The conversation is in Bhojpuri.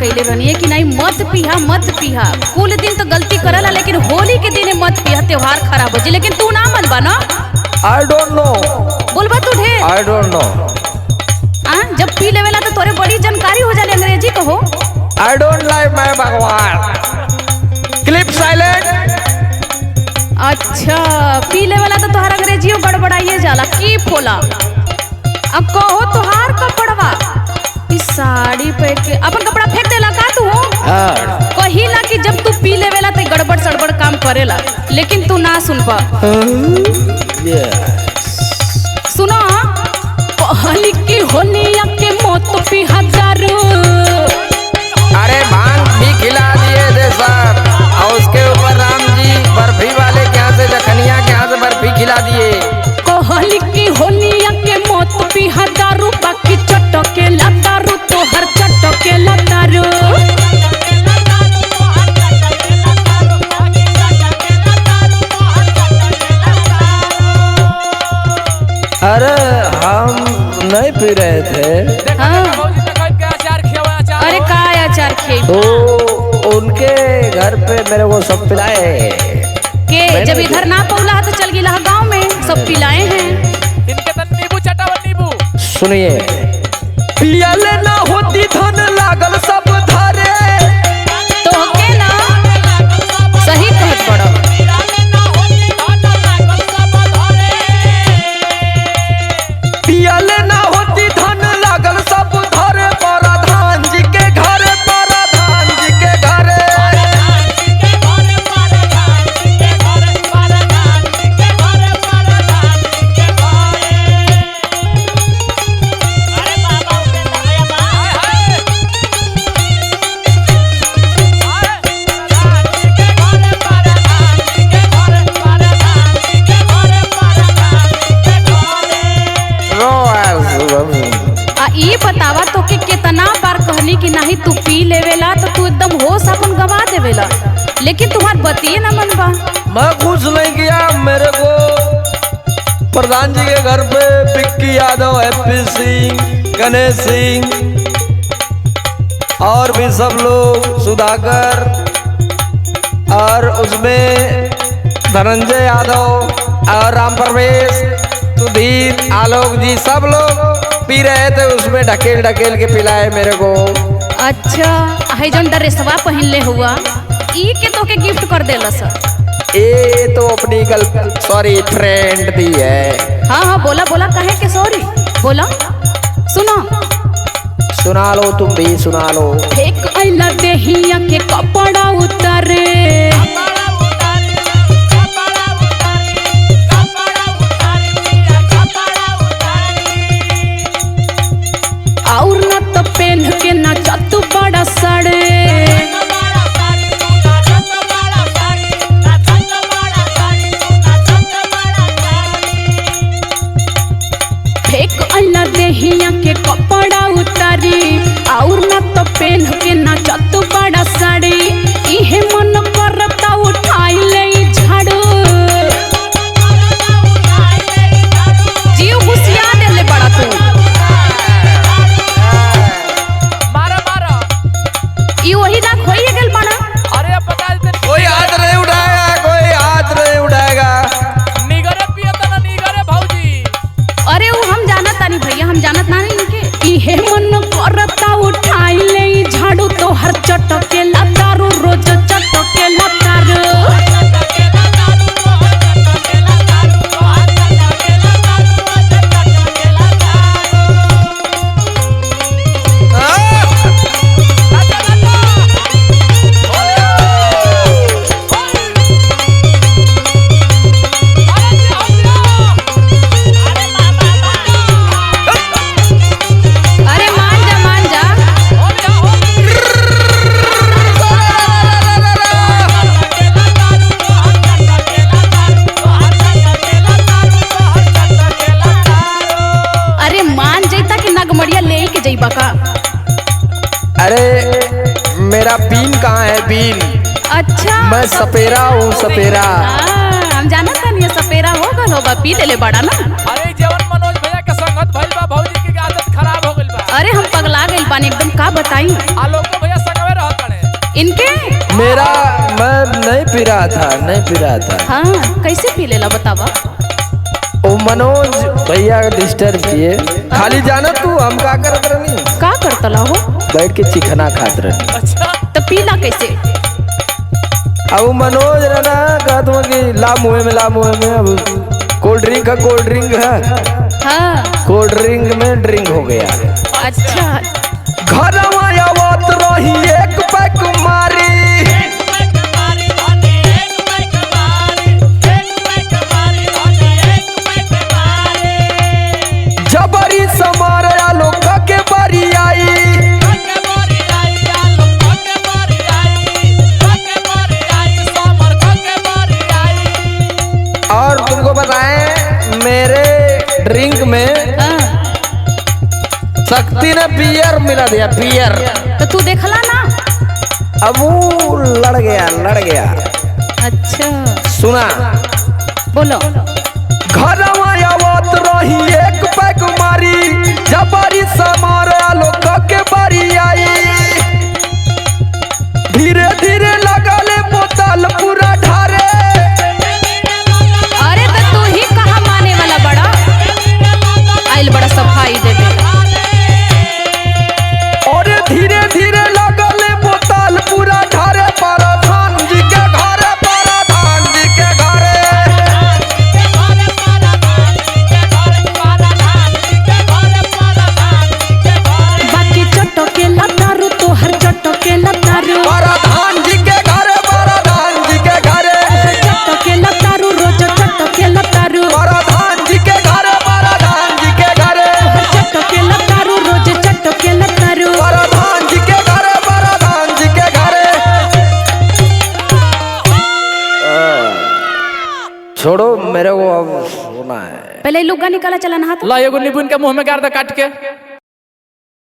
कैले रहनी है कि नहीं मत पीहा मत पीहा। कुल दिन तो गलती करला लेकिन होली के दिन मत पीहा, त्योहार खराब हो जी। लेकिन तू ना मनबा ना। I don't know. बोलबा तू ढेर। I don't know. जब पी लेवेला तो तोरे बड़ी जानकारी हो जाले अंग्रेजी कहो। आई डोंट लाइक माय भगवान। Clip silent. अच्छा पी लेवेला तो तोहार अंग्रेजियो गड़बड़ाइए जाला की फोला। अब कहो तोहार कपड़वा इस साड़ी पहन के अपन कपड़ा फेंक देला का तू हो। कहिला कि जब तू पी लेवेला तो गड़बड़ सड़बड़ काम करेला, लेकिन तू ना सुनबा। सुनो कहली की होलिया के मौत पी हजारू। अरे भांग भी खिला दिए थे सर, और उसके ऊपर राम जी बर्फी वाले के यहाँ से जखनिया के यहाँ से बर्फी खिला दिए। कहली की होलिया के मौत पी हजारू, बाकी चटके लतारू तो हर चटके लतारू। अरे हम नहीं पी रहे थे। हाँ। अरे का अचार खे तो उनके घर पे मेरे को सब पिलाए के जब इधर ना पौला तो चल गिला गांव में सब पिलाए हैं। इनके तो नींबू चटावल नींबू। सुनिए पियाले ना होती धन लागल सब धारे। तो के ना सही कहत पड़ो। पियाले ना होती धन लागल सब धारे, प्रधान जी के घरे, प्रधान जी के घरे। ये बतावा तो के कितना बार कहनी कि नहीं तू पी लेवेला तो तू एकदम होश अपन गवा देवेला, लेकिन तुम्हार बतिए ना मनबा। मैं कुछ नहीं किया, मेरे को प्रधान जी के घर पे पिक्की यादव, हैप्पी सिंह, गणेश सिंह और भी सब लोग, सुधाकर और उसमें धनंजय यादव और राम प्रवेश, सुधीर, आलोक जी सब लोग पी रहे थे। उसमें ढकेल ढकेल के पिलाए मेरे को। अच्छा है जौन ड्रेसवा पहन ले हुआ ई के तो के गिफ्ट कर देला सर। ये तो अपनी गर्ल सॉरी फ्रेंड दी है। हाँ हाँ बोला बोला कहे के सॉरी बोला। सुनो सुना लो, तुम भी सुना लो। एक आइला देहिया के कपड़ा उतारे, और न तो पहन के नाचत बड़ा साड़े। फेंक आइला देहिया के कपड़ा उतारी, और न तो पहन के नाचत बड़ा साड़ी। इहे मन करता उठाई ले झाड़ू, जीव घुसिया देले बड़ा तू। वही ना खोइए गल बना। अरे पता कोई हाथ नहीं उठाएगा, कोई हाथ नहीं उठाएगा। निगरे पियता ना निगरे भौजी। अरे वो हम जानत तानी भैया, हम जानत ना नहीं के। इहे मन करता उठाई ले झाड़ू तो हर चटके लतारू, रोज चटके लतारू। अरे मेरा बीन कहाँ है, बीन? अच्छा मैं सपेरा हूँ, सपेरा। हम जानत तानी सपेरा हो गल होगा, पी लेले बड़ा ना। अरे जवन मनोज भैया के संगत भइल बा, भौजी की आदत खराब हो गइल बा। अरे हम पगला गइल बानी एकदम, का बताई। आलोक भैया संग मेरा मैं नहीं पी रहा था, नहीं पी रहा था। हाँ कैसे पी लेला बतावा। ओ मनोज भैया डिस्टर्ब किए। खाली जाना तू हम का करत रहनी, का करतला हो? बैठ के चिकना खात रहनी। अच्छा तो पीला कैसे? अब मनोज रहना कहत हूँ कि ला मुँह में, ला मुँह में। अब कोल्ड ड्रिंक है, कोल्ड ड्रिंक है, हाँ कोल्ड ड्रिंक में ड्रिंक हो गया। अच्छा घर आवत रही एक पैक मारी, जबरी समार लोग के बरी आई। और तुमको बताएं मेरे ड्रिंक में हाँ। शक्ति ने बियर मिला दिया, बियर। तो तू देखला ना। अब वो लड़ गया, लड़ गया। अच्छा सुना, बोलो। घर आवत रही एक पैक मारी, जबरी समारा लोग के बरी आई। धीरे धीरे लगले बोतल पूरा ढारे। अरे तो तू ही कहाँ माने वाला बड़ा, आइल बड़ा सफाई देवे। और धीरे धीरे लगले बोतल पूरा ढारे। प्रधान जी के घरे, प्रधान जी के घरे। बाकी चटो के लतारू तोहर चटो के लतारू, प्रधान जी के घरे, प्रधान जी के घरे। चटो के लतारू रोज चटो के लतारू, प्रधान जी के घरे, प्रधान जी के घरे। चटो के लतारू रोज चटो के लतारू। प्रधान जी के घरे, प्रधान जी के घरे। छोड़ो मेरे को, अब सोना है। पहले लुग्गा निकाला, चला नहा। ला एगो नींबू इनके मुंह में गाड़ दे काट के।